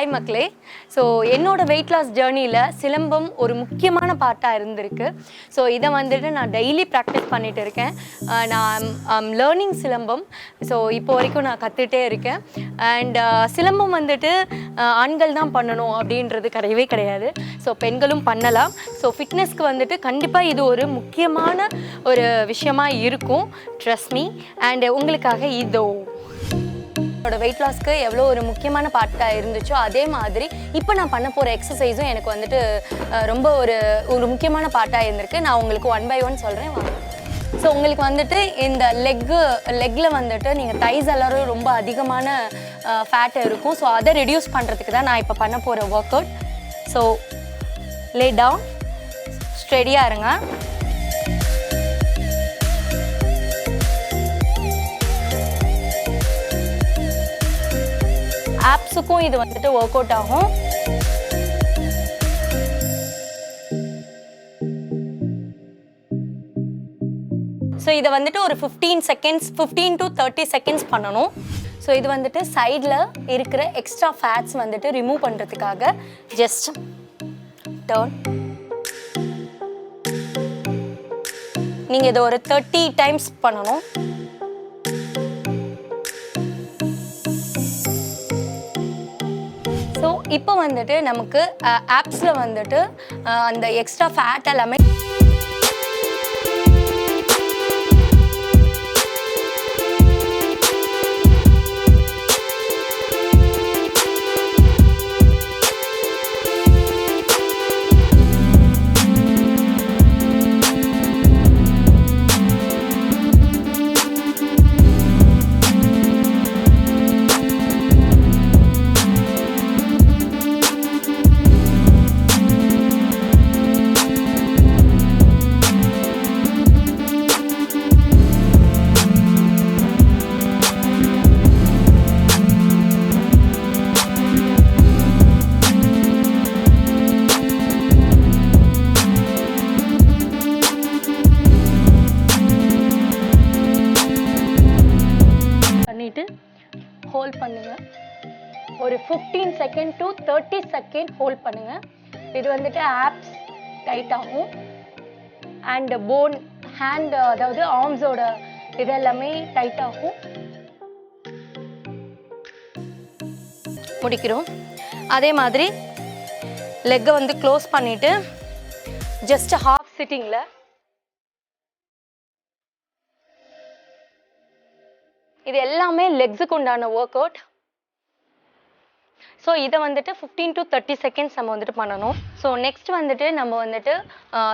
Hi மக்களே. So என்னோட weight loss ஜேர்னியில் சிலம்பம் ஒரு முக்கியமான பார்ட்டாக இருந்திருக்கு. ஸோ இதை வந்துட்டு நான் டெய்லி ப்ராக்டிஸ் பண்ணிகிட்டு இருக்கேன். நான் லேர்னிங் சிலம்பம். ஸோ இப்போ வரைக்கும் நான் கற்றுட்டே இருக்கேன். அண்ட் சிலம்பம் வந்துட்டு ஆண்கள் தான் பண்ணணும் அப்படின்றது கிடையவே கிடையாது. ஸோ பெண்களும் பண்ணலாம். ஸோ ஃபிட்னஸ்க்கு வந்துட்டு கண்டிப்பாக இது ஒரு முக்கியமான ஒரு விஷயமாக இருக்கும். Trust me. அண்ட் உங்களுக்காக இதோ என்னோட வெயிட் லாஸ்க்கு எவ்வளோ ஒரு முக்கியமான பார்ட்டாக இருந்துச்சோ அதே மாதிரி இப்போ நான் பண்ண போகிற எக்ஸசைஸும் எனக்கு வந்துட்டு ரொம்ப ஒரு முக்கியமான பார்ட்டாக இருந்திருக்கு. நான் உங்களுக்கு 1 by 1 சொல்கிறேன் வாங்க. ஸோ உங்களுக்கு வந்துட்டு இந்த லெக்கில் வந்துட்டு நீங்கள் தைஸ் எல்லாரும் ரொம்ப அதிகமான ஃபேட் இருக்கும். ஸோ அதை ரெடியூஸ் பண்ணுறதுக்கு தான் நான் இப்போ பண்ண போகிற workout. So lay down, ஸ்டெடியாக இருங்க. ஆப்ஸுக்கும் இது வந்துட்டு ஒர்க் அவுட் ஆகும். ஸோ இதை வந்துட்டு ஒரு 15 to 30 செகண்ட்ஸ் பண்ணணும். ஸோ இது வந்துட்டு சைடில் இருக்கிற எக்ஸ்ட்ரா ஃபேட்ஸ் வந்துட்டு ரிமூவ் பண்ணுறதுக்காக ஜஸ்ட் டர்ன். நீங்கள் இதை ஒரு 30 டைம்ஸ் பண்ணணும். ஸோ இப்போ வந்துட்டு நமக்கு ஆப்ஸில் வந்துட்டு அந்த எக்ஸ்ட்ரா ஃபேட் எல்லாமே ஹோல்ட் பண்ணுங்க. ஒரு 15 செகண்ட் to 30 செகண்ட் ஹோல்ட் பண்ணுங்க. இது வந்துட்டு ஆப்ஸ் டைட் ஆகும் அண்ட் போன் ஹேண்ட் அதாவது ஆர்ம்ஸோட இது எல்லாமே டைட் ஆகும். முடிக்கிறோம். அதே மாதிரி லெக்கை வந்து க்ளோஸ் பண்ணிட்டு ஜஸ்ட் ஹாஃப் சிட்டிங்கில் இது எல்லாமே லெக்ஸுக்கு உண்டான ஒர்க் அவுட். ஸோ இதை வந்துட்டு 15 to 30 செகண்ட்ஸ் நம்ம வந்துட்டு பண்ணணும். ஸோ நெக்ஸ்ட் வந்துட்டு நம்ம வந்துட்டு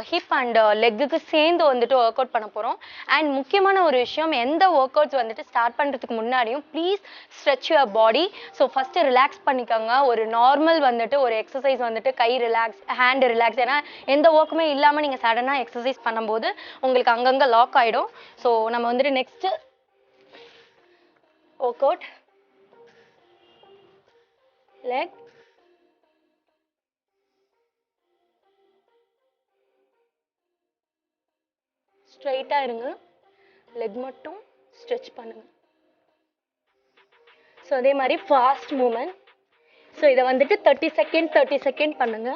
ஹிப் அண்ட் லெக்குக்கு சேர்ந்து வந்துட்டு ஒர்க் அவுட் பண்ண போகிறோம். அண்ட் முக்கியமான ஒரு விஷயம், எந்த ஒர்க் அவுட்ஸ் வந்துட்டு ஸ்டார்ட் பண்ணுறதுக்கு முன்னாடியும் please stretch your body. So first relax பண்ணிக்கோங்க. ஒரு நார்மல் வந்துட்டு ஒரு எக்ஸசைஸ் வந்துட்டு கை ரிலாக்ஸ், ஹேண்டு ரிலாக்ஸ். ஏன்னா எந்த ஒர்க்குமே இல்லாமல் நீங்கள் சடனாக எக்ஸசைஸ் பண்ணும்போது உங்களுக்கு அங்கங்கே லாக் ஆகிடும். ஸோ நம்ம வந்துட்டு நெக்ஸ்ட்டு work out, leg, ஸ்ட்ரைட்டா இருங்க. லெக் மட்டும் ஸ்ட்ரெச் பண்ணுங்க. ஸோ அதே மாதிரி ஃபாஸ்ட் மூமெண்ட். ஸோ இதை வந்துட்டு 30 செகண்ட் பண்ணுங்க.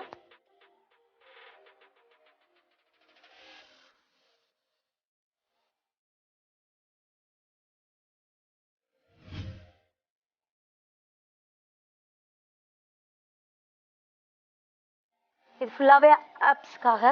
இது ஃபுல்லாகவே ஆப்ஸ்க்காக.